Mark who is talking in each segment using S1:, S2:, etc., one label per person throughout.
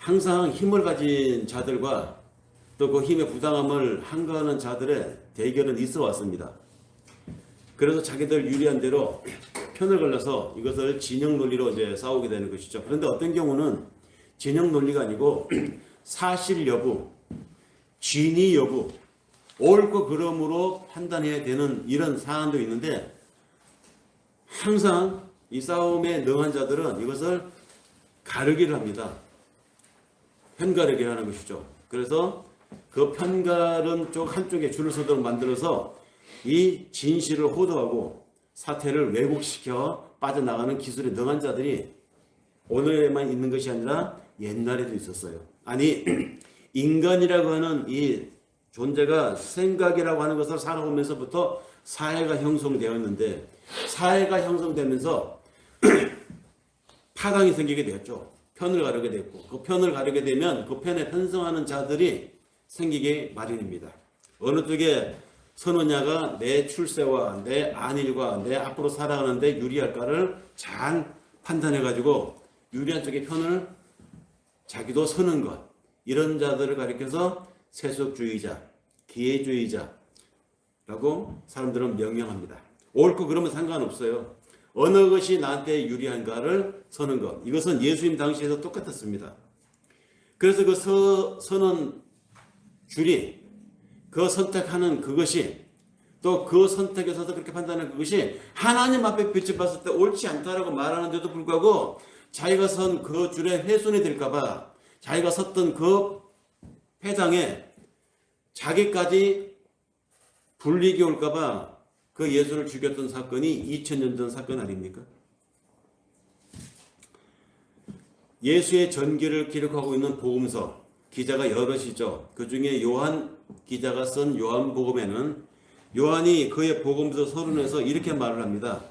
S1: 항상 힘을 가진 자들과 또 그 힘의 부당함을 항거하는 자들의 대결은 있어 왔습니다. 그래서 자기들 유리한 대로 편을 걸려서 이것을 진영 논리로 이제 싸우게 되는 것이죠. 그런데 어떤 경우는 진영 논리가 아니고 사실 여부, 진위 여부, 옳고 그름으로 판단해야 되는 이런 사안도 있는데, 항상 이 싸움에 능한 자들은 이것을 가르기를 합니다. 편가르기를 하는 것이죠. 그래서 그 편가른 쪽 한쪽에 줄을 서도록 만들어서 이 진실을 호도하고 사태를 왜곡시켜 빠져나가는 기술에 능한 자들이 오늘에만 있는 것이 아니라 옛날에도 있었어요. 아니, 인간이라고 하는 이 존재가 생각이라고 하는 것을 살아오면서부터 사회가 형성되었는데, 사회가 형성되면서 파당이 생기게 되었죠. 편을 가르게 됐고, 그 편을 가르게 되면 그 편에 편성하는 자들이 생기게 마련입니다. 어느 쪽에 선느냐가 내 출세와 내 안일과 내 앞으로 살아가는데 유리할까를 잘 판단해가지고 유리한 쪽의 편을 자기도 서는 것, 이런 자들을 가리켜서 세속주의자, 기회주의자라고 사람들은 명명합니다. 옳고 그러면 상관없어요. 어느 것이 나한테 유리한가를 서는 것, 이것은 예수님 당시에도 똑같았습니다. 그래서 그 서는 줄이, 그 선택하는 그것이, 또 그 선택에 서서 그렇게 판단하는 그것이 하나님 앞에 빛을 봤을 때 옳지 않다라고 말하는데도 불구하고 자기가 선 그 줄에 훼손이 될까봐, 자기가 섰던 그 회당에 자기까지 불리게 올까봐 그 예수를 죽였던 사건이 2000년 전 사건 아닙니까? 예수의 전기를 기록하고 있는 복음서 기자가 여럿이죠. 그 중에 요한 기자가 쓴 요한복음에는 요한이 그의 복음서 서론에서 이렇게 말을 합니다.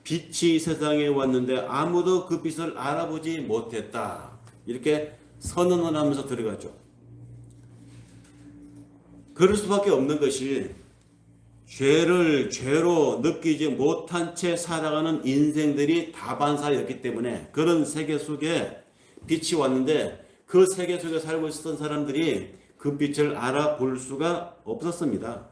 S1: 빛이 세상에 왔는데 아무도 그 빛을 알아보지 못했다. 이렇게 선언을 하면서 들어가죠. 그럴 수밖에 없는 것이, 죄를 죄로 느끼지 못한 채 살아가는 인생들이 다반사였기 때문에, 그런 세계 속에 빛이 왔는데 그 세계 속에 살고 있었던 사람들이 그 빛을 알아볼 수가 없었습니다.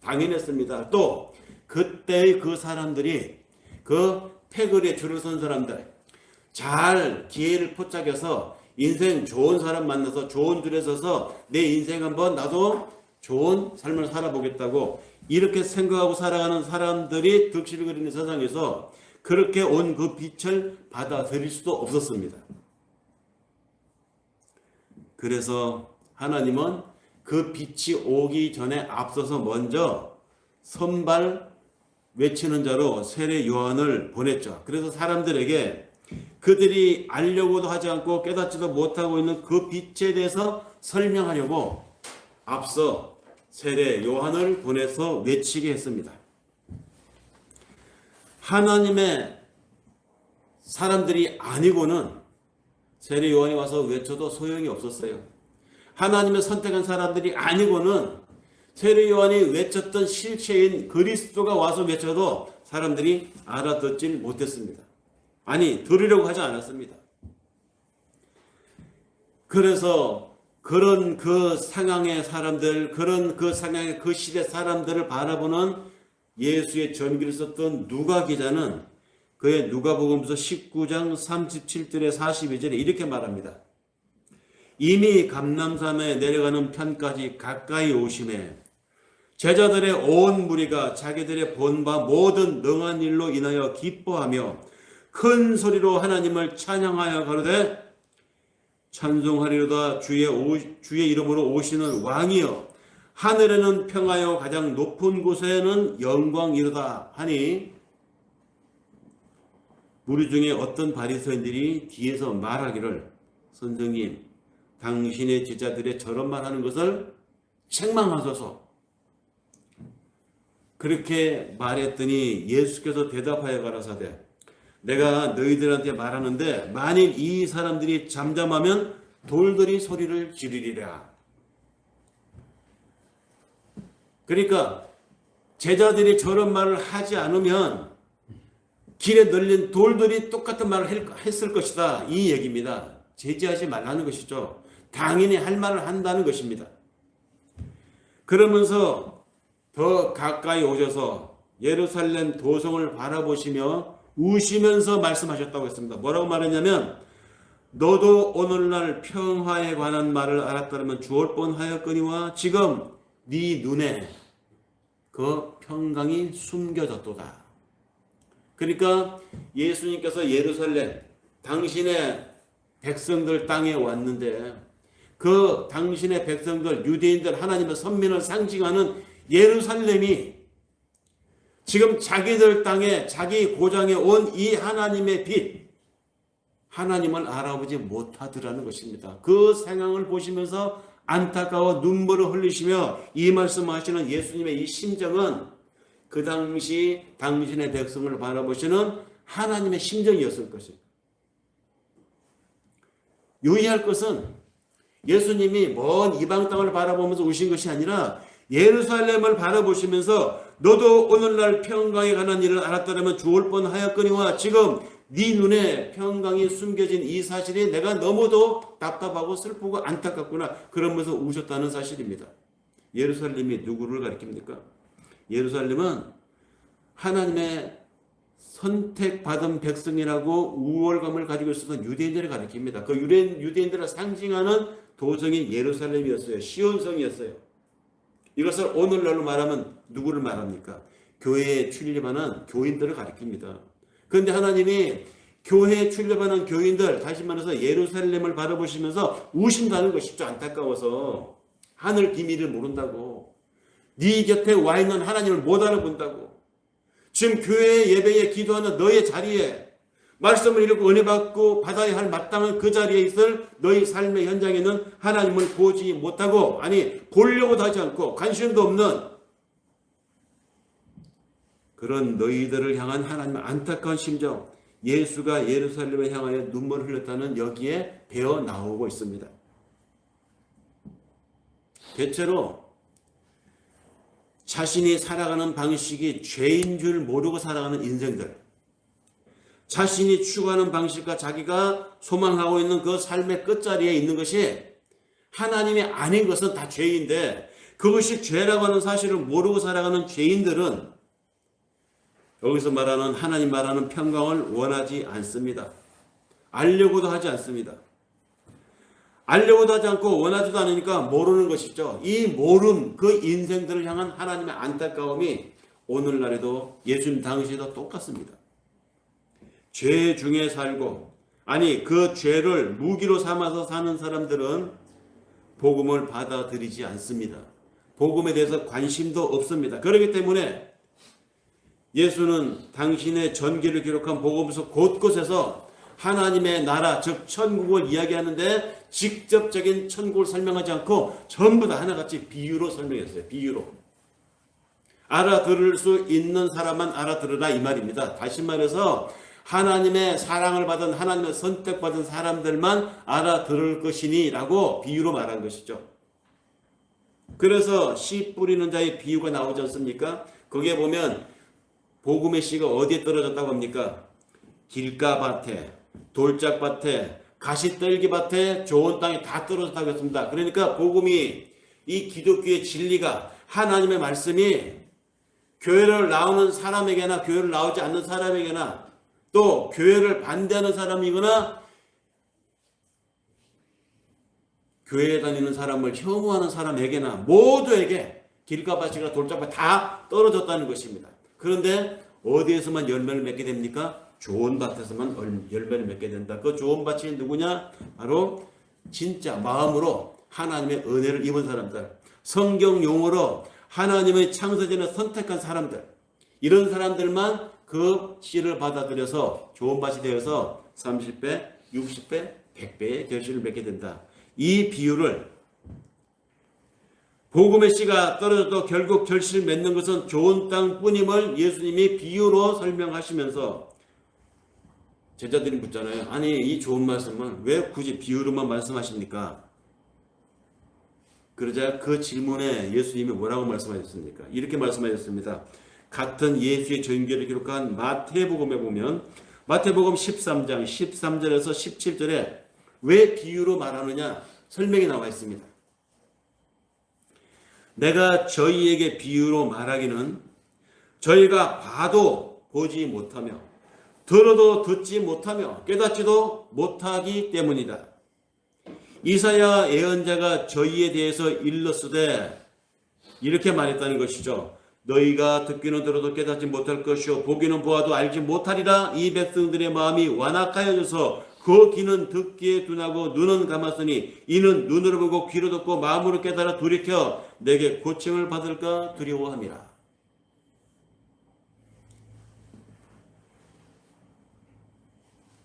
S1: 당연했습니다. 또 그때의 그 사람들이, 그 패거리에 줄을 선 사람들, 잘 기회를 포착해서 인생 좋은 사람 만나서 좋은 줄에 서서 내 인생 한번 나도 좋은 삶을 살아보겠다고 이렇게 생각하고 살아가는 사람들이 득실을 그리는 세상에서 그렇게 온 그 빛을 받아들일 수도 없었습니다. 그래서 하나님은 그 빛이 오기 전에 앞서서 먼저 선발 외치는 자로 세례 요한을 보냈죠. 그래서 사람들에게 그들이 알려고도 하지 않고 깨닫지도 못하고 있는 그 빛에 대해서 설명하려고 앞서 세례 요한을 보내서 외치게 했습니다. 하나님의 사람들이 아니고는 세례 요한이 와서 외쳐도 소용이 없었어요. 하나님의 선택한 사람들이 아니고는 세례 요한이 외쳤던 실체인 그리스도가 와서 외쳐도 사람들이 알아듣질 못했습니다. 아니, 들으려고 하지 않았습니다. 그래서 그런 그 상황의 사람들, 그런 그 상황의 그 시대 사람들을 바라보는 예수의 전기를 썼던 누가 기자는 그의 누가복음서 19장 37절에 42절에 이렇게 말합니다. 이미 감람산에 내려가는 편까지 가까이 오시매 제자들의 온 무리가 자기들의 본 바 모든 능한 일로 인하여 기뻐하며 큰 소리로 하나님을 찬양하여 가로되 찬송하리로다 주의 이름으로 오시는 왕이여 하늘에는 평하여 가장 높은 곳에는 영광이로다 하니 무리 중에 어떤 바리새인들이 뒤에서 말하기를 선생님 당신의 제자들의 저런 말하는 것을 책망하소서. 그렇게 말했더니 예수께서 대답하여 가라사대 내가 너희들한테 말하는데 만일 이 사람들이 잠잠하면 돌들이 소리를 지르리라. 그러니까 제자들이 저런 말을 하지 않으면 길에 널린 돌들이 똑같은 말을 했을 것이다. 이 얘기입니다. 제지하지 말라는 것이죠. 당연히 할 말을 한다는 것입니다. 그러면서 더 가까이 오셔서 예루살렘 도성을 바라보시며 우시면서 말씀하셨다고 했습니다. 뭐라고 말했냐면 너도 오늘날 평화에 관한 말을 알았다면 주올 뻔하였거니와 지금 네 눈에 그 평강이 숨겨졌도다. 그러니까 예수님께서 예루살렘 당신의 백성들 땅에 왔는데 그 당신의 백성들 유대인들 하나님의 선민을 상징하는 예루살렘이 지금 자기들 땅에 자기 고장에 온 이 하나님의 빛 하나님을 알아보지 못하더라는 것입니다. 그 상황을 보시면서 안타까워 눈물을 흘리시며 이 말씀하시는 예수님의 이 심정은 그 당시 당신의 백성을 바라보시는 하나님의 심정이었을 것입니다. 유의할 것은 예수님이 먼 이방 땅을 바라보면서 오신 것이 아니라 예루살렘을 바라보시면서 너도 오늘날 평강에 관한 일을 알았다면 주올 뻔하였거니와 지금 네 눈에 평강이 숨겨진 이 사실이 내가 너무도 답답하고 슬프고 안타깝구나 그러면서 우셨다는 사실입니다. 예루살렘이 누구를 가리킵니까? 예루살렘은 하나님의 선택받은 백성이라고 우월감을 가지고 있었던 유대인들을 가리킵니다. 그 유대인들을 상징하는 도성이 예루살렘이었어요. 시온성이었어요. 이것을 오늘날로 말하면 누구를 말합니까? 교회에 출입하는 교인들을 가리킵니다. 그런데 하나님이 교회에 출입하는 교인들, 다시 말해서 예루살렘을 바라보시면서 우신다는 것이죠. 안타까워서 하늘 비밀을 모른다고, 네 곁에 와 있는 하나님을 못 알아본다고, 지금 교회 예배에 기도하는 너의 자리에 말씀을 읽고 은혜 받고 받아야 할 마땅한 그 자리에 있을 너희 삶의 현장에는 하나님을 보지 못하고, 아니 보려고도 하지 않고 관심도 없는 그런 너희들을 향한 하나님의 안타까운 심정, 예수가 예루살렘을 향하여 눈물을 흘렸다는 여기에 배어 나오고 있습니다. 대체로 자신이 살아가는 방식이 죄인 줄 모르고 살아가는 인생들, 자신이 추구하는 방식과 자기가 소망하고 있는 그 삶의 끝자리에 있는 것이 하나님이 아닌 것은 다 죄인데, 그것이 죄라고 하는 사실을 모르고 살아가는 죄인들은 여기서 말하는 하나님 말하는 평강을 원하지 않습니다. 알려고도 하지 않습니다. 알려고도 하지 않고 원하지도 않으니까 모르는 것이죠. 이 모름, 그 인생들을 향한 하나님의 안타까움이 오늘날에도 예수님 당시에도 똑같습니다. 죄 중에 살고, 아니 그 죄를 무기로 삼아서 사는 사람들은 복음을 받아들이지 않습니다. 복음에 대해서 관심도 없습니다. 그렇기 때문에 예수는 당신의 전기를 기록한 복음서 곳곳에서 하나님의 나라, 즉 천국을 이야기하는데 직접적인 천국을 설명하지 않고 전부 다 하나같이 비유로 설명했어요. 비유로. 알아들을 수 있는 사람만 알아들으라 이 말입니다. 다시 말해서 하나님의 사랑을 받은, 하나님의 선택받은 사람들만 알아들을 것이니 라고 비유로 말한 것이죠. 그래서 씨 뿌리는 자의 비유가 나오지 않습니까? 거기에 보면 복음의 씨가 어디에 떨어졌다고 합니까? 길가밭에, 돌짝밭에, 가시떨기밭에, 좋은 땅에 다 떨어졌다고 했습니다. 그러니까 복음이, 이 기독교의 진리가, 하나님의 말씀이 교회를 나오는 사람에게나 교회를 나오지 않는 사람에게나 또 교회를 반대하는 사람이거나 교회에 다니는 사람을 혐오하는 사람에게나 모두에게 길가밭이나 돌짝밭 다 떨어졌다는 것입니다. 그런데 어디에서만 열매를 맺게 됩니까? 좋은 밭에서만 열매를 맺게 된다. 그 좋은 밭이 누구냐? 바로 진짜 마음으로 하나님의 은혜를 입은 사람들, 성경 용어로 하나님의 창세전에 선택한 사람들, 이런 사람들만 그 씨를 받아들여서 좋은 밭이 되어서 30배, 60배, 100배의 결실을 맺게 된다. 이 비유를 복음의 씨가 떨어져도 결국 결실 맺는 것은 좋은 땅뿐임을 예수님이 비유로 설명하시면서 제자들이 묻잖아요. 아니 이 좋은 말씀은 왜 굳이 비유로만 말씀하십니까? 그러자 그 질문에 예수님이 뭐라고 말씀하셨습니까? 이렇게 말씀하셨습니다. 같은 예수의 전교를 기록한 마태복음에 보면 마태복음 13장 13절에서 17절에 왜 비유로 말하느냐? 설명이 나와 있습니다. 내가 저희에게 비유로 말하기는 저희가 봐도 보지 못하며 들어도 듣지 못하며 깨닫지도 못하기 때문이다. 이사야 예언자가 저희에 대해서 일렀으되 이렇게 말했다는 것이죠. 너희가 듣기는 들어도 깨닫지 못할 것이요 보기는 보아도 알지 못하리라. 이 백성들의 마음이 완악하여져서 그 귀는 듣기에 둔하고 눈은 감았으니 이는 눈으로 보고 귀로 듣고 마음으로 깨달아 돌이켜 내게 고침을 받을까 두려워함이라.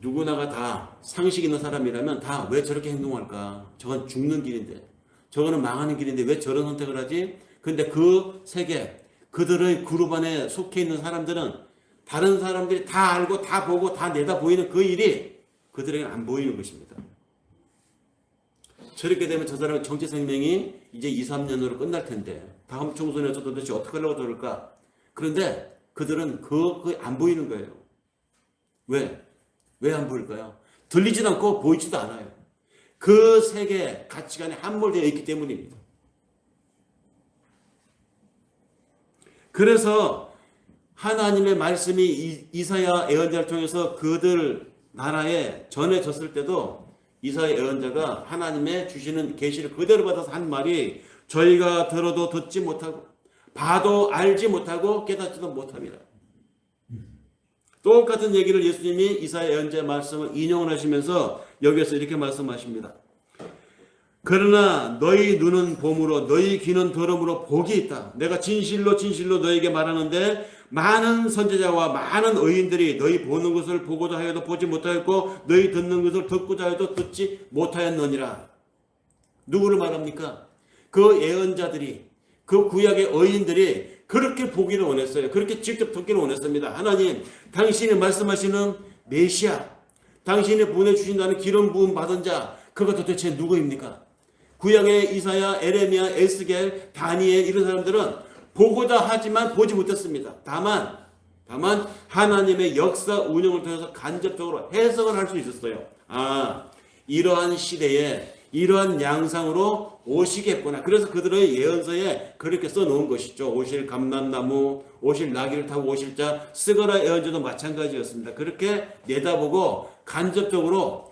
S1: 누구나가 다 상식 있는 사람이라면 다 왜 저렇게 행동할까? 저건 죽는 길인데, 저거는 망하는 길인데 왜 저런 선택을 하지? 근데 그 세계, 그들의 그룹 안에 속해 있는 사람들은 다른 사람들이 다 알고 다 보고 다 내다 보이는 그 일이 그들에게는 안 보이는 것입니다. 저렇게 되면 저 사람의 정치 생명이 이제 2, 3년으로 끝날 텐데 다음 총선에서 도대체 어떻게 하려고 저럴까? 그런데 그들은 그거 안 보이는 거예요. 왜? 왜 안 보일까요? 들리지도 않고 보이지도 않아요. 그 세계 가치관에 함몰되어 있기 때문입니다. 그래서 하나님의 말씀이 이사야 예언자를 통해서 그들 나라에 전해졌을 때도 이사야 예언자가 하나님의 주시는 계시를 그대로 받아서 한 말이 저희가 들어도 듣지 못하고 봐도 알지 못하고 깨닫지도 못합니다. 똑같은 얘기를 예수님이 이사야 예언자의 말씀을 인용을 하시면서 여기에서 이렇게 말씀하십니다. 그러나 너희 눈은 봄으로 너희 귀는 들음으로 복이 있다. 내가 진실로 진실로 너희에게 말하는데 많은 선지자와 많은 의인들이 너희 보는 것을 보고자 하여도 보지 못하였고 너희 듣는 것을 듣고자 하여도 듣지 못하였느니라. 누구를 말합니까? 그 예언자들이, 그 구약의 의인들이 그렇게 보기를 원했어요. 그렇게 직접 듣기를 원했습니다. 하나님, 당신이 말씀하시는 메시아, 당신이 보내주신다는 기름 부음 받은 자, 그가 도대체 누구입니까? 구약의 이사야, 에레미야, 에스겔, 다니엘 이런 사람들은 보고자 하지만 보지 못했습니다. 다만 하나님의 역사 운영을 통해서 간접적으로 해석을 할 수 있었어요. 아, 이러한 시대에 이러한 양상으로 오시겠구나. 그래서 그들의 예언서에 그렇게 써놓은 것이죠. 오실 감람나무, 오실 나귀를 타고 오실 자, 스가랴 예언자도 마찬가지였습니다. 그렇게 내다보고 간접적으로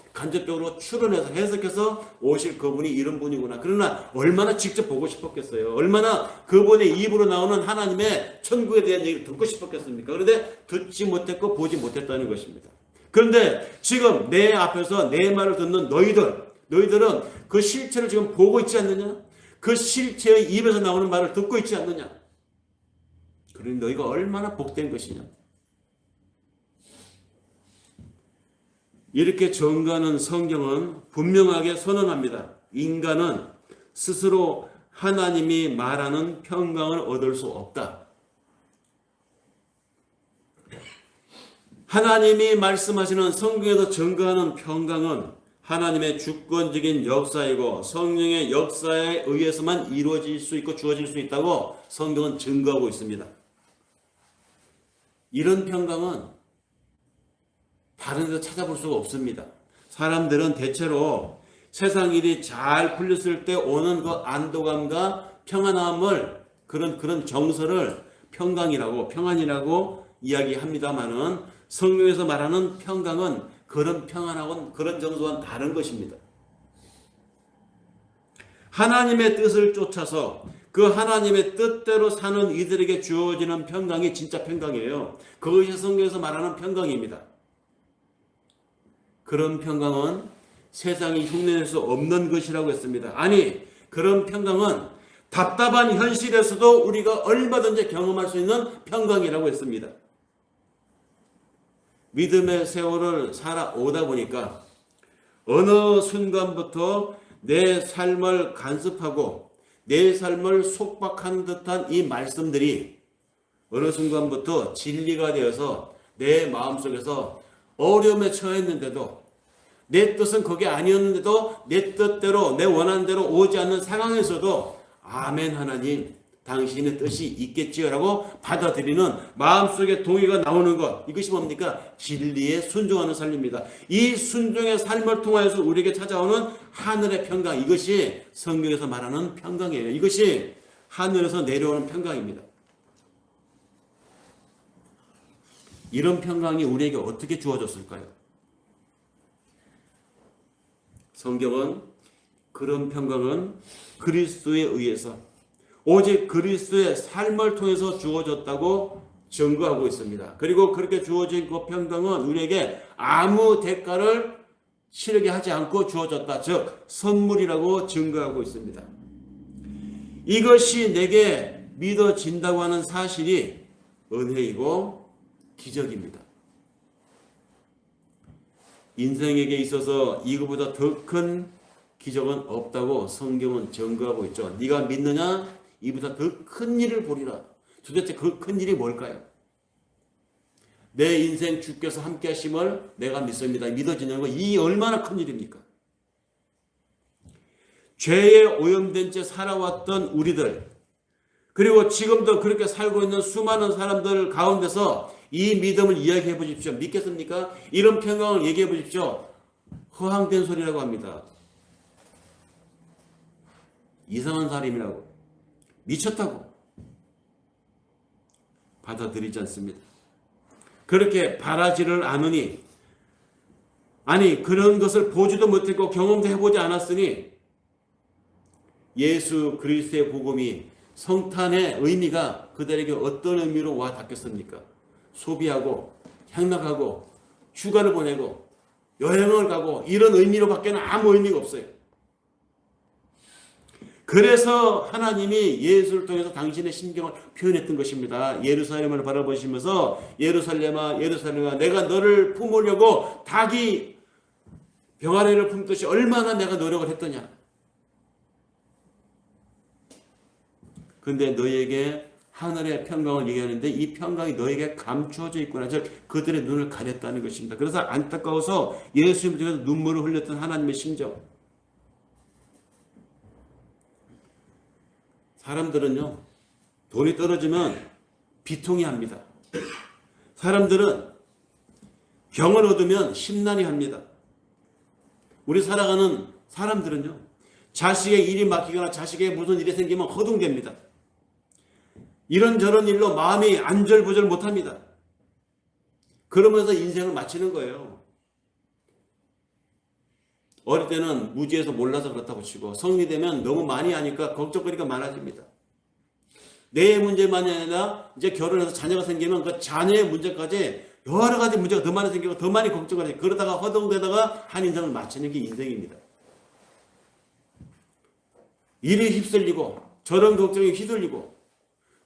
S1: 추론해서 해석해서 오실 그분이 이런 분이구나. 그러나 얼마나 직접 보고 싶었겠어요. 얼마나 그분의 입으로 나오는 하나님의 천국에 대한 얘기를 듣고 싶었겠습니까? 그런데 듣지 못했고 보지 못했다는 것입니다. 그런데 지금 내 앞에서 내 말을 듣는 너희들은 그 실체를 지금 보고 있지 않느냐? 그 실체의 입에서 나오는 말을 듣고 있지 않느냐? 그러니 너희가 얼마나 복된 것이냐? 이렇게 전가하는 성경은 분명하게 선언합니다. 인간은 스스로 하나님이 말하는 평강을 얻을 수 없다. 하나님이 말씀하시는 성경에서 전가하는 평강은 하나님의 주권적인 역사이고 성령의 역사에 의해서만 이루어질 수 있고 주어질 수 있다고 성경은 증거하고 있습니다. 이런 평강은 다른 데서 찾아볼 수가 없습니다. 사람들은 대체로 세상 일이 잘 풀렸을 때 오는 그 안도감과 평안함을 그런 정서를 평안이라고 이야기합니다만은 성경에서 말하는 평강은 그런 평안하고는 그런 정서와는 다른 것입니다. 하나님의 뜻을 쫓아서 그 하나님의 뜻대로 사는 이들에게 주어지는 평강이 진짜 평강이에요. 그것이 성경에서 말하는 평강입니다. 그런 평강은 세상이 흉내낼 수 없는 것이라고 했습니다. 아니, 그런 평강은 답답한 현실에서도 우리가 얼마든지 경험할 수 있는 평강이라고 했습니다. 믿음의 세월을 살아오다 보니까 어느 순간부터 내 삶을 간섭하고 내 삶을 속박하는 듯한 이 말씀들이 어느 순간부터 진리가 되어서 내 마음속에서 어려움에 처했는데도 내 뜻은 그게 아니었는데도 내 뜻대로 내 원하는 대로 오지 않는 상황에서도 아멘 하나님 당신의 뜻이 있겠지요 라고 받아들이는 마음속에 동의가 나오는 것, 이것이 뭡니까? 진리에 순종하는 삶입니다. 이 순종의 삶을 통하여서 우리에게 찾아오는 하늘의 평강, 이것이 성경에서 말하는 평강이에요. 이것이 하늘에서 내려오는 평강입니다. 이런 평강이 우리에게 어떻게 주어졌을까요? 성경은 그런 평강은 그리스도에 의해서 오직 그리스도의 삶을 통해서 주어졌다고 증거하고 있습니다. 그리고 그렇게 주어진 그 평강은 우리에게 아무 대가를 치르게 하지 않고 주어졌다. 즉 선물이라고 증거하고 있습니다. 이것이 내게 믿어진다고 하는 사실이 은혜이고 기적입니다. 인생에게 있어서 이거보다 더 큰 기적은 없다고 성경은 증거하고 있죠. 네가 믿느냐? 이보다 더 큰 일을 보리라. 도대체 그 큰 일이 뭘까요? 내 인생 주께서 함께 하심을 내가 믿습니다. 믿어지는 거, 이 얼마나 큰 일입니까? 죄에 오염된 채 살아왔던 우리들, 그리고 지금도 그렇게 살고 있는 수많은 사람들 가운데서 이 믿음을 이야기해 보십시오. 믿겠습니까? 이런 평강을 얘기해 보십시오. 허황된 소리라고 합니다. 이상한 사람이라고, 미쳤다고 받아들이지 않습니다. 그렇게 바라지를 않으니, 아니 그런 것을 보지도 못했고 경험도 해보지 않았으니 예수 그리스도의 복음이, 성탄의 의미가 그들에게 어떤 의미로 와 닿겠습니까? 소비하고 향락하고 휴가를 보내고 여행을 가고 이런 의미로밖에는 아무 의미가 없어요. 그래서 하나님이 예수를 통해서 당신의 심경을 표현했던 것입니다. 예루살렘을 바라보시면서 예루살렘아 예루살렘아 내가 너를 품으려고 닭이 병아리를 품듯이 얼마나 내가 노력을 했더냐. 근데 너에게 하늘의 평강을 얘기하는데 이 평강이 너에게 감추어져 있구나. 즉 그들의 눈을 가렸다는 것입니다. 그래서 안타까워서 예수님을 통해서 눈물을 흘렸던 하나님의 심정. 사람들은요, 돈이 떨어지면 비통해 합니다. 사람들은 병을 얻으면 심란해 합니다. 우리 살아가는 사람들은요, 자식의 일이 막히거나 자식의 무슨 일이 생기면 허둥댑니다. 이런저런 일로 마음이 안절부절 못합니다. 그러면서 인생을 마치는 거예요. 어릴 때는 무지해서 몰라서 그렇다고 치고 성인이 되면 너무 많이 하니까 걱정거리가 많아집니다. 내 문제만이 아니라 이제 결혼해서 자녀가 생기면 그 자녀의 문제까지 여러 가지 문제가 더 많이 생기고 더 많이 걱정을 하지. 그러다가 허둥대다가 한 인생을 마치는 게 인생입니다. 일이 휩쓸리고 저런 걱정이 휘둘리고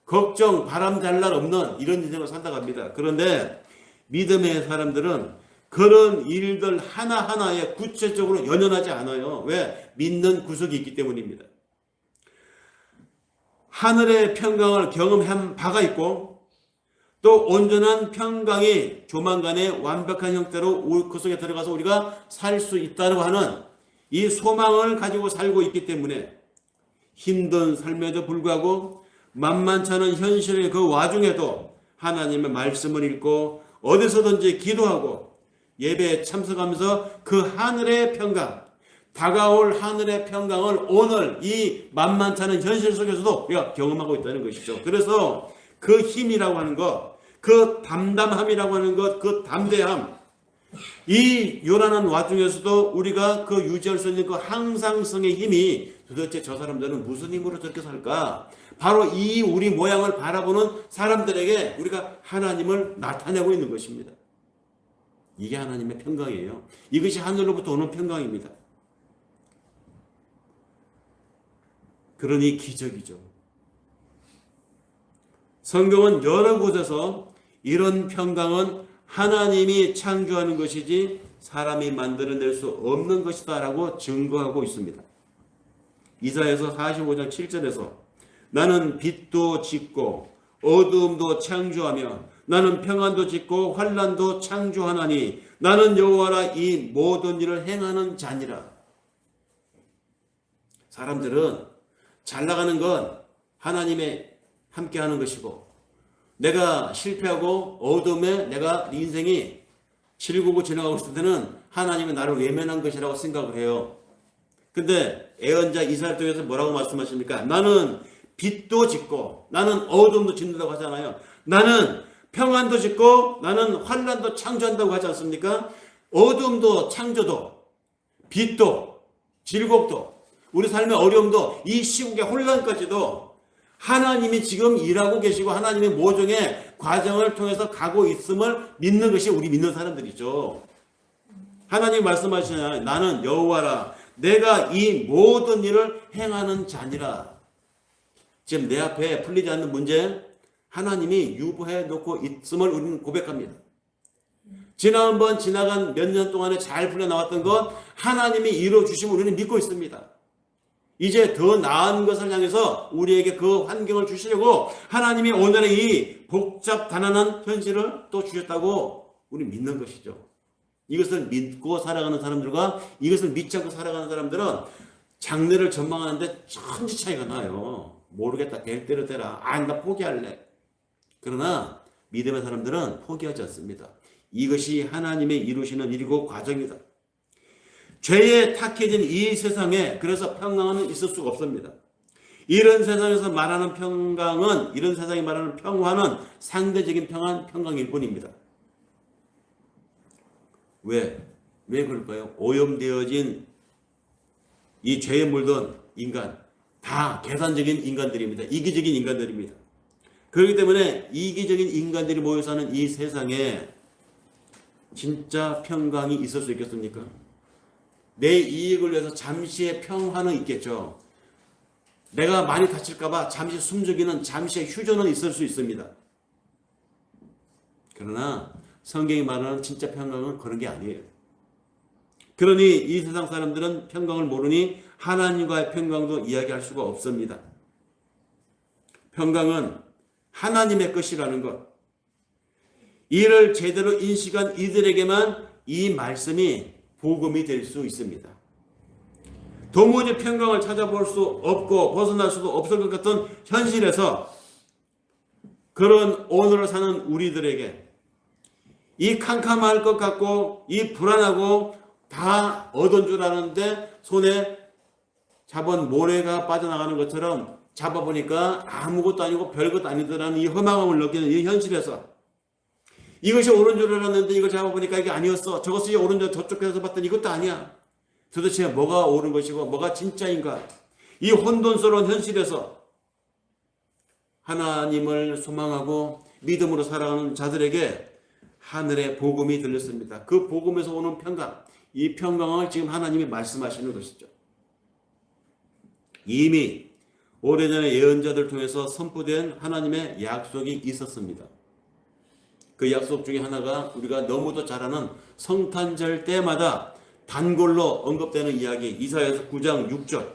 S1: 걱정, 바람 잘 날 없는 이런 인생을 산다고 합니다. 그런데 믿음의 사람들은 그런 일들 하나하나에 구체적으로 연연하지 않아요. 왜? 믿는 구석이 있기 때문입니다. 하늘의 평강을 경험한 바가 있고 또 온전한 평강이 조만간에 완벽한 형태로 그 속에 들어가서 우리가 살 수 있다고 하는 이 소망을 가지고 살고 있기 때문에 힘든 삶에도 불구하고 만만치 않은 현실의 그 와중에도 하나님의 말씀을 읽고 어디서든지 기도하고 예배에 참석하면서 그 하늘의 평강, 다가올 하늘의 평강을 오늘 이 만만치 않은 현실 속에서도 우리가 경험하고 있다는 것이죠. 그래서 그 힘이라고 하는 것, 그 담담함이라고 하는 것, 그 담대함, 이 요란한 와중에서도 우리가 그 유지할 수 있는 그 항상성의 힘이 도대체 저 사람들은 무슨 힘으로 저렇게 살까? 바로 이 우리 모양을 바라보는 사람들에게 우리가 하나님을 나타내고 있는 것입니다. 이게 하나님의 평강이에요. 이것이 하늘로부터 오는 평강입니다. 그러니 기적이죠. 성경은 여러 곳에서 이런 평강은 하나님이 창조하는 것이지 사람이 만들어낼 수 없는 것이다 라고 증거하고 있습니다. 이사야서 45장 7절에서 나는 빛도 짓고 어두움도 창조하며 나는 평안도 짓고 환난도 창조하나니 나는 여호와라 이 모든 일을 행하는 자니라. 사람들은 잘 나가는 건 하나님의 함께 하는 것이고, 내가 실패하고 어둠에 내가 인생이 질구고 지나가고 있을 때는 하나님은 나를 외면한 것이라고 생각을 해요. 근데 예언자 이사야 통해서 뭐라고 말씀하십니까? 나는 빛도 짓고 나는 어둠도 짓는다고 하잖아요. 나는 평안도 짓고 나는 환난도 창조한다고 하지 않습니까? 어둠도 창조도 빛도 질곡도 우리 삶의 어려움도 이 시국의 혼란까지도 하나님이 지금 일하고 계시고 하나님의 모종의 과정을 통해서 가고 있음을 믿는 것이 우리 믿는 사람들이죠. 하나님 말씀하시잖아요. 나는 여호와라. 내가 이 모든 일을 행하는 자니라. 지금 내 앞에 풀리지 않는 문제 하나님이 유보해 놓고 있음을 우리는 고백합니다. 지난번 지나간 몇 년 동안에 잘 풀려나왔던 것 하나님이 이루어주심을 우리는 믿고 있습니다. 이제 더 나은 것을 향해서 우리에게 그 환경을 주시려고 하나님이 오늘의 이 복잡 가난한 현실을 또 주셨다고 우리 믿는 것이죠. 이것을 믿고 살아가는 사람들과 이것을 믿지 않고 살아가는 사람들은 장래를 전망하는데 천지 차이가 나요. 모르겠다. 될 대로 되라. 나 포기할래. 그러나 믿음의 사람들은 포기하지 않습니다. 이것이 하나님의 이루시는 일이고 과정이다. 죄에 탁해진 이 세상에 그래서 평강은 있을 수가 없습니다. 이런 세상에서 말하는 평강은 이런 세상이 말하는 평화는 상대적인 평강일 뿐입니다. 왜 그럴까요? 오염되어진 이 죄에 물든 인간 다 계산적인 인간들입니다. 이기적인 인간들입니다. 그렇기 때문에 이기적인 인간들이 모여 사는 이 세상에 진짜 평강이 있을 수 있겠습니까? 내 이익을 위해서 잠시의 평화는 있겠죠. 내가 많이 다칠까봐 잠시 숨죽이는 잠시의 휴전은 있을 수 있습니다. 그러나 성경이 말하는 진짜 평강은 그런 게 아니에요. 그러니 이 세상 사람들은 평강을 모르니 하나님과의 평강도 이야기할 수가 없습니다. 평강은 하나님의 것이라는 것. 이를 제대로 인식한 이들에게만 이 말씀이 복음이 될 수 있습니다. 도무지 평강을 찾아볼 수 없고 벗어날 수도 없을 것 같은 현실에서 그런 오늘을 사는 우리들에게 이 캄캄할 것 같고 이 불안하고 다 얻은 줄 아는데 손에 잡은 모래가 빠져나가는 것처럼 잡아보니까 아무것도 아니고 별것도 아니더라는 이 허망함을 느끼는 이 현실에서 이것이 옳은 줄 알았는데 이걸 잡아보니까 이게 아니었어. 저것이 옳은 줄 저쪽에서 봤더니 이것도 아니야. 도대체 뭐가 옳은 것이고 뭐가 진짜인가. 이 혼돈스러운 현실에서 하나님을 소망하고 믿음으로 살아가는 자들에게 하늘의 복음이 들렸습니다. 그 복음에서 오는 평강, 이 평강을 지금 하나님이 말씀하시는 것이죠. 이미 오래전에 예언자들 통해서 선포된 하나님의 약속이 있었습니다. 그 약속 중에 하나가 우리가 너무도 잘 아는 성탄절 때마다 단골로 언급되는 이야기, 이사야서 9장 6절.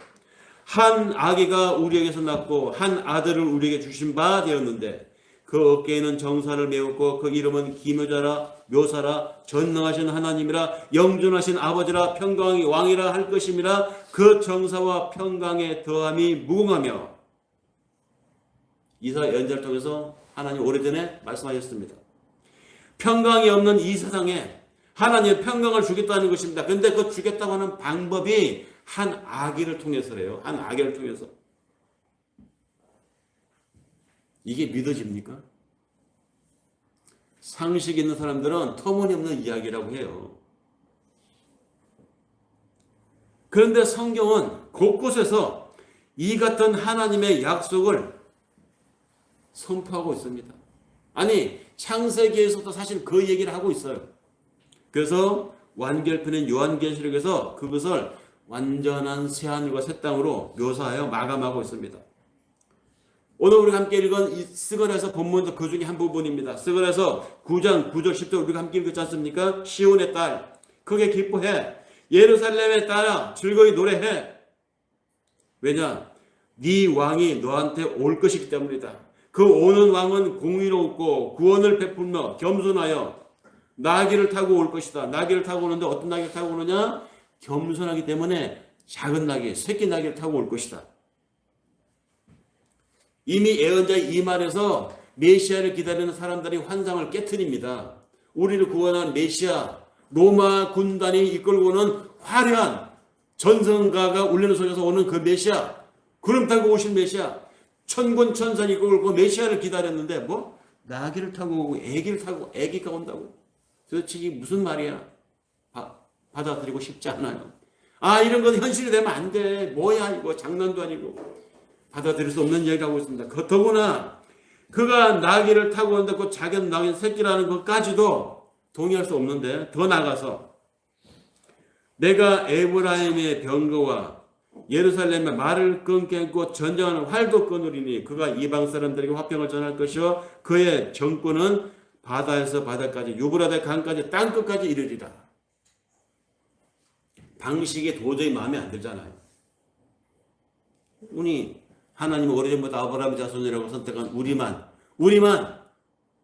S1: 한 아기가 우리에게서 낳고 한 아들을 우리에게 주신 바 되었는데 그 어깨에는 정사를 메웠고 그 이름은 기묘자라 묘사라 전능하신 하나님이라 영존하신 아버지라 평강의 왕이라 할 것임이라. 그 정사와 평강의 더함이 무궁하며. 이사야 예언자를 통해서 하나님 오래전에 말씀하셨습니다. 평강이 없는 이 세상에 하나님의 평강을 주겠다는 것입니다. 그런데 그 주겠다고 하는 방법이 한 아기를 통해서래요. 한 아기를 통해서. 이게 믿어집니까? 상식 있는 사람들은 터무니없는 이야기라고 해요. 그런데 성경은 곳곳에서 이 같은 하나님의 약속을 선포하고 있습니다. 아니 창세기에서도 사실 그 얘기를 하고 있어요. 그래서 완결편인 요한계시록에서 그것을 완전한 새하늘과 새 땅으로 묘사하여 마감하고 있습니다. 오늘 우리가 함께 읽은 이 스가랴서 본문도 그 중에 한 부분입니다. 스가랴서 9장 9절 10절 우리가 함께 읽었지 않습니까? 시온의 딸 크게 기뻐해. 예루살렘의 딸아 즐거이 노래해. 왜냐? 네 왕이 너한테 올 것이기 때문이다. 그 오는 왕은 공의롭고 구원을 베풀며 겸손하여 나귀를 타고 올 것이다. 나귀를 타고 오는데 어떤 나귀를 타고 오느냐? 겸손하기 때문에 작은 나귀, 새끼 나귀를 타고 올 것이다. 이미 예언자의 이 말에서 메시아를 기다리는 사람들이 환상을 깨트립니다. 우리를 구원한 메시아, 로마 군단이 이끌고 오는 화려한 전성가가 울리는 속에서 오는 그 메시아, 구름 타고 오신 메시아, 천군 천사를 이끌고 메시아를 기다렸는데 뭐 나귀를 타고 오고 애기를 타고 애기가 온다고? 도대체 이게 무슨 말이야? 받아들이고 싶지 않아요. 이런 건 현실이 되면 안 돼. 뭐야 이거 장난도 아니고. 받아들일 수 없는 이야기를 하고 있습니다. 더구나 그가 나귀를 타고 온다 그 작은 나귀 새끼라는 것까지도 동의할 수 없는데 더 나가서 내가 에브라임의 병거와 예루살렘의 말을 끊겠고 전쟁하는 활도 끊으리니 그가 이방 사람들에게 화평을 전할 것이요 그의 정권은 바다에서 바다까지 유브라데 강까지 땅끝까지 이르리라. 방식이 도저히 마음에 안 들잖아요. 하나님은 오래전부터 아브라함의 자손이라고 선택한 우리만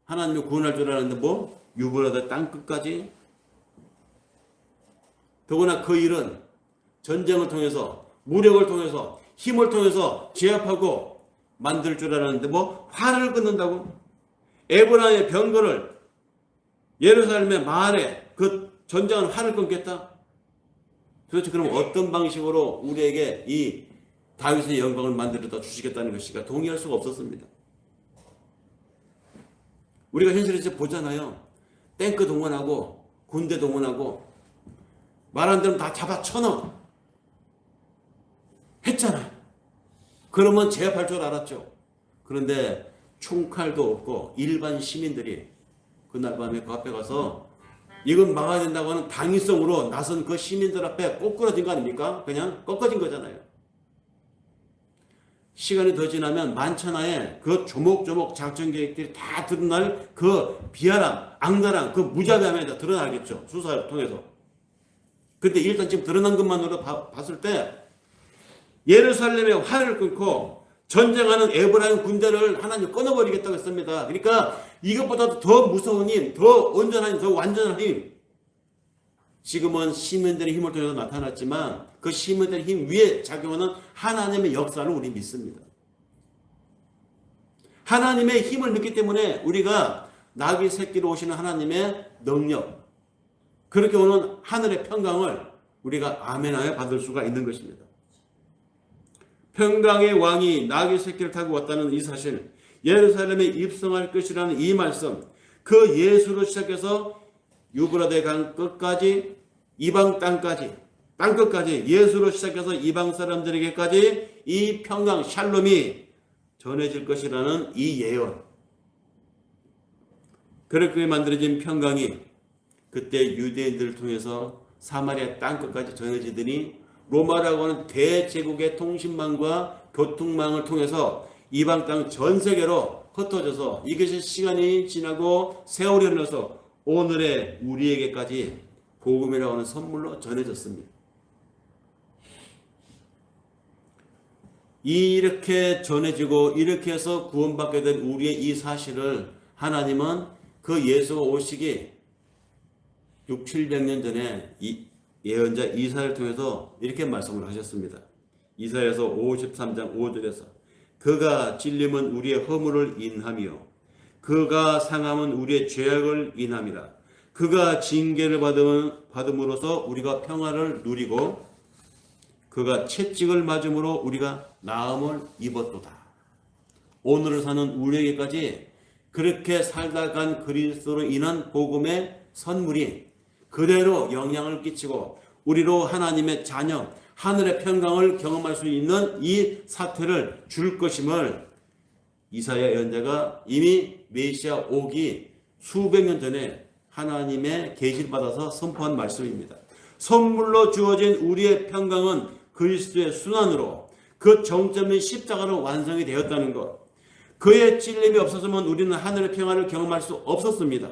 S1: 하나님을 구원할 줄 알았는데 뭐 유브라데 땅끝까지. 더구나 그 일은 전쟁을 통해서 무력을 통해서 힘을 통해서 제압하고 만들 줄 알았는데 뭐 활을 끊는다고? 에브라임의 병거를 예루살렘의 말에 그 전쟁은 활을 끊겠다? 도대체 그럼 어떤 방식으로 우리에게 이 다윗의 영광을 만들어다 주시겠다는 것인가? 동의할 수가 없었습니다. 우리가 현실에서 보잖아요. 탱크 동원하고 군대 동원하고 말 안 들으면 다 잡아 쳐넣어 했잖아요. 그러면 제압할 줄 알았죠. 그런데 총칼도 없고 일반 시민들이 그날 밤에 그 앞에 가서 이건 막아야 된다고 하는 당위성으로 나선 그 시민들 앞에 꼬꾸라진 거 아닙니까? 그냥 꺾어진 거잖아요. 시간이 더 지나면 만천하에 그 조목조목 작전 계획들이 다 드러날 그 비아람, 악랄함, 그 무자비함이 다 드러나겠죠. 수사를 통해서. 근데 일단 지금 드러난 것만으로 봤을 때 예루살렘의 활을 끊고 전쟁하는 에브라임 군대를 하나님 끊어버리겠다고 했습니다. 그러니까 이것보다도 더 무서운 힘, 더 온전한 힘, 더 완전한 힘. 지금은 시민들의 힘을 통해서 나타났지만 그 시민들의 힘 위에 작용하는 하나님의 역사를 우리 믿습니다. 하나님의 힘을 믿기 때문에 우리가 나귀 새끼로 오시는 하나님의 능력, 그렇게 오는 하늘의 평강을 우리가 아멘하여 받을 수가 있는 것입니다. 평강의 왕이 나귀 새끼를 타고 왔다는 이 사실, 예루살렘에 입성할 것이라는 이 말씀, 그 예수로 시작해서 유브라데 강 끝까지 이방 땅까지 땅끝까지 예수로 시작해서 이방 사람들에게까지 이 평강 샬롬이 전해질 것이라는 이 예언, 그렇게 만들어진 평강이 그때 유대인들을 통해서 사마리아 땅끝까지 전해지더니 로마라고 하는 대제국의 통신망과 교통망을 통해서 이방 땅 전 세계로 흩어져서 이것이 시간이 지나고 세월이 흘러서 오늘의 우리에게까지 복음이라고 하는 선물로 전해졌습니다. 이렇게 전해지고 이렇게 해서 구원받게 된 우리의 이 사실을 하나님은 그 예수가 오시기 600-700년 전에 이 예언자 이사야를 통해서 이렇게 말씀을 하셨습니다. 이사야서 53장 5절에서 그가 찔림은 우리의 허물을 인함이요 그가 상함은 우리의 죄악을 인함이라. 그가 징계를 받음으로써 우리가 평화를 누리고 그가 채찍을 맞음으로 우리가 나음을 입었도다. 오늘을 사는 우리에게까지 그렇게 살다 간 그리스도로 인한 복음의 선물이 그대로 영향을 끼치고 우리로 하나님의 자녀, 하늘의 평강을 경험할 수 있는 이 사태를 줄 것임을 이사야 예언자가 이미 메시아 오기 수백 년 전에 하나님의 계시를 받아서 선포한 말씀입니다. 선물로 주어진 우리의 평강은 그리스도의 순환으로 그 정점인 십자가로 완성이 되었다는 것. 그의 찔림이 없었으면 우리는 하늘의 평안을 경험할 수 없었습니다.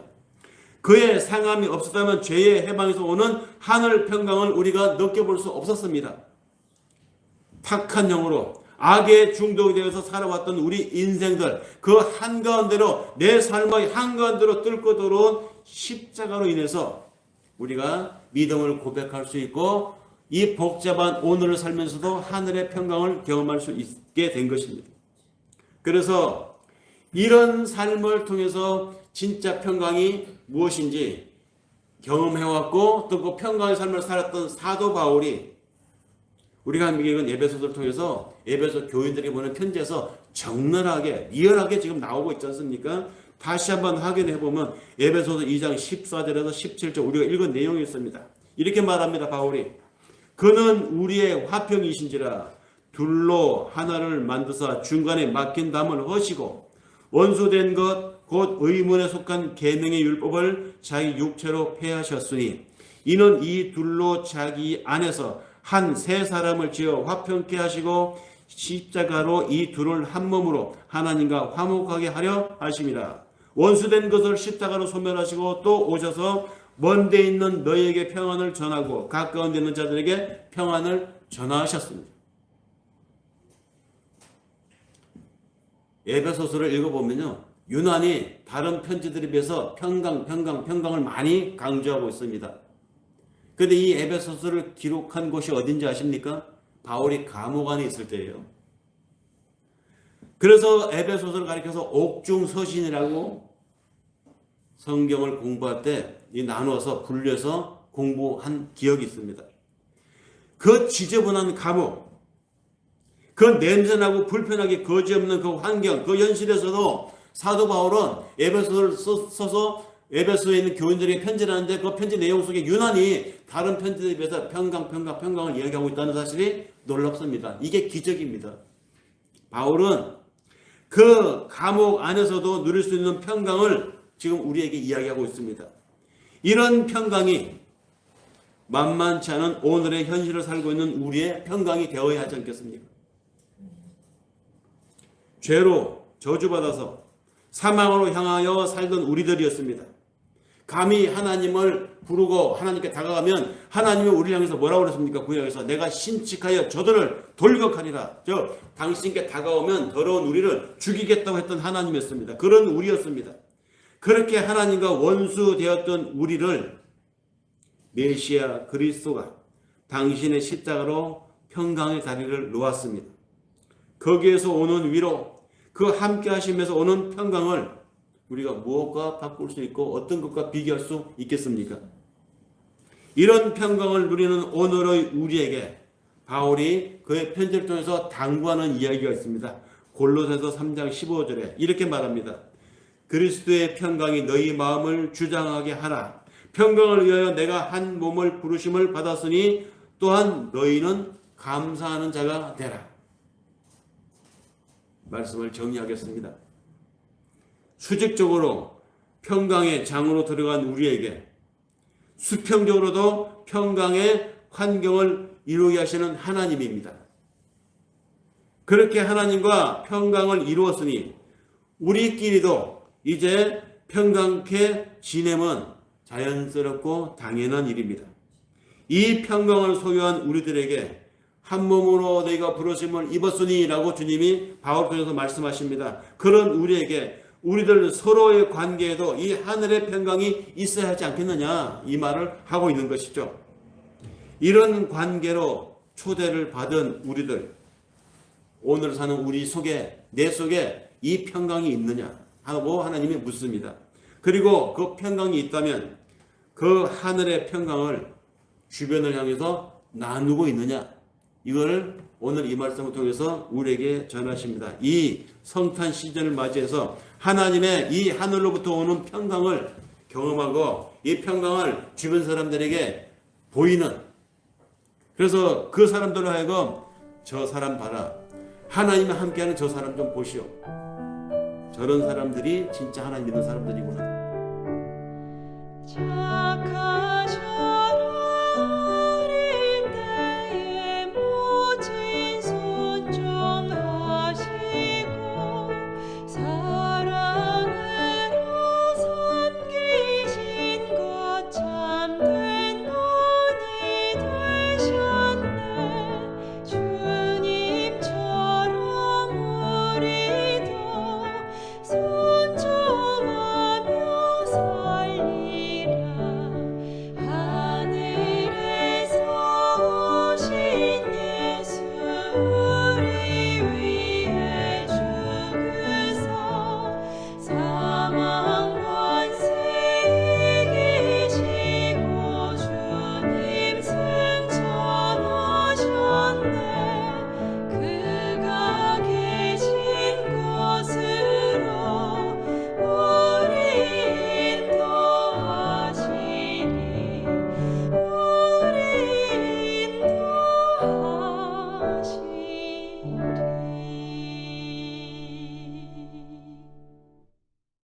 S1: 그의 상함이 없었다면 죄의 해방에서 오는 하늘 평강을 우리가 느껴볼 수 없었습니다. 탁한 영으로 악에 중독이 되어서 살아왔던 우리 인생들, 그 한가운데로 내 삶의 한가운데로 뚫고 들어온 십자가로 인해서 우리가 믿음을 고백할 수 있고 이 복잡한 오늘을 살면서도 하늘의 평강을 경험할 수 있게 된 것입니다. 그래서 이런 삶을 통해서 진짜 평강이 무엇인지 경험해왔고 또 그 평강의 삶을 살았던 사도 바울이 우리가 함께 읽은 에베소서를 통해서 에베소 교인들에게 보낸 편지에서 적나라하게 리얼하게 지금 나오고 있지 않습니까? 다시 한번 확인해 보면 에베소서 2장 14절에서 17절 우리가 읽은 내용이 있습니다. 이렇게 말합니다. 바울이 그는 우리의 화평이신지라 둘로 하나를 만드사 중간에 막힌 담을 허시고 원수된 것 곧 의문에 속한 계명의 율법을 자기 육체로 폐하셨으니 이는 이 둘로 자기 안에서 한 세 사람을 지어 화평케 하시고 십자가로 이 둘을 한 몸으로 하나님과 화목하게 하려 하심이라. 원수된 것을 십자가로 소멸하시고 또 오셔서 먼 데 있는 너희에게 평안을 전하고 가까운 데 있는 자들에게 평안을 전하셨습니다. 에베소서를 읽어보면요, 유난히 다른 편지들에 비해서 평강을 많이 강조하고 있습니다. 그런데 이 에베소서를 기록한 곳이 어딘지 아십니까? 바울이 감옥 안에 있을 때예요. 그래서 에베소서를 가리켜서 옥중서신이라고 성경을 공부할 때 이 나누어서 분류해서 공부한 기억이 있습니다. 그 지저분한 감옥, 그 냄새나고 불편하게 거지없는 그 환경, 그 현실에서도 사도 바울은 에베소서를 써서 에베소에 있는 교인들에게 편지를 하는데 그 편지 내용 속에 유난히 다른 편지들에 비해서 평강을 이야기하고 있다는 사실이 놀랍습니다. 이게 기적입니다. 바울은 그 감옥 안에서도 누릴 수 있는 평강을 지금 우리에게 이야기하고 있습니다. 이런 평강이 만만치 않은 오늘의 현실을 살고 있는 우리의 평강이 되어야 하지 않겠습니까? 죄로 저주받아서 사망으로 향하여 살던 우리들이었습니다. 감히 하나님을 부르고 하나님께 다가가면 하나님이 우리를 향해서 뭐라고 그랬습니까? 구약에서 내가 신칙하여 저들을 돌격하리라. 당신께 다가오면 더러운 우리를 죽이겠다고 했던 하나님이었습니다. 그런 우리였습니다. 그렇게 하나님과 원수 되었던 우리를 메시아 그리스도가 당신의 십자가로 평강의 다리를 놓았습니다. 거기에서 오는 위로, 그 함께 하시면서 오는 평강을 우리가 무엇과 바꿀 수 있고 어떤 것과 비교할 수 있겠습니까? 이런 평강을 누리는 오늘의 우리에게 바울이 그의 편지를 통해서 당부하는 이야기가 있습니다. 골로새서 3장 15절에 이렇게 말합니다. 그리스도의 평강이 너희 마음을 주장하게 하라. 평강을 위하여 내가 한 몸을 부르심을 받았으니 또한 너희는 감사하는 자가 되라. 말씀을 정리하겠습니다. 수직적으로 평강의 장으로 들어간 우리에게 수평적으로도 평강의 환경을 이루게 하시는 하나님입니다. 그렇게 하나님과 평강을 이루었으니 우리끼리도 이제 평강케 지내면 자연스럽고 당연한 일입니다. 이 평강을 소유한 우리들에게 한 몸으로 너희가 부르심을 입었으니 라고 주님이 바울 통해서 말씀하십니다. 그런 우리에게 우리들 서로의 관계에도 이 하늘의 평강이 있어야 하지 않겠느냐, 이 말을 하고 있는 것이죠. 이런 관계로 초대를 받은 우리들, 오늘 사는 우리 속에, 내 속에 이 평강이 있느냐 하고 하나님이 묻습니다. 그리고 그 평강이 있다면 그 하늘의 평강을 주변을 향해서 나누고 있느냐, 이걸 오늘 이 말씀을 통해서 우리에게 전하십니다. 이 성탄 시즌을 맞이해서 하나님의 이 하늘로부터 오는 평강을 경험하고 이 평강을 주변 사람들에게 보이는, 그래서 그 사람들로 하여금 저 사람 봐라, 하나님과 함께하는 저 사람 좀 보시오, 저런 사람들이 진짜 하나님 믿는 사람들이구나.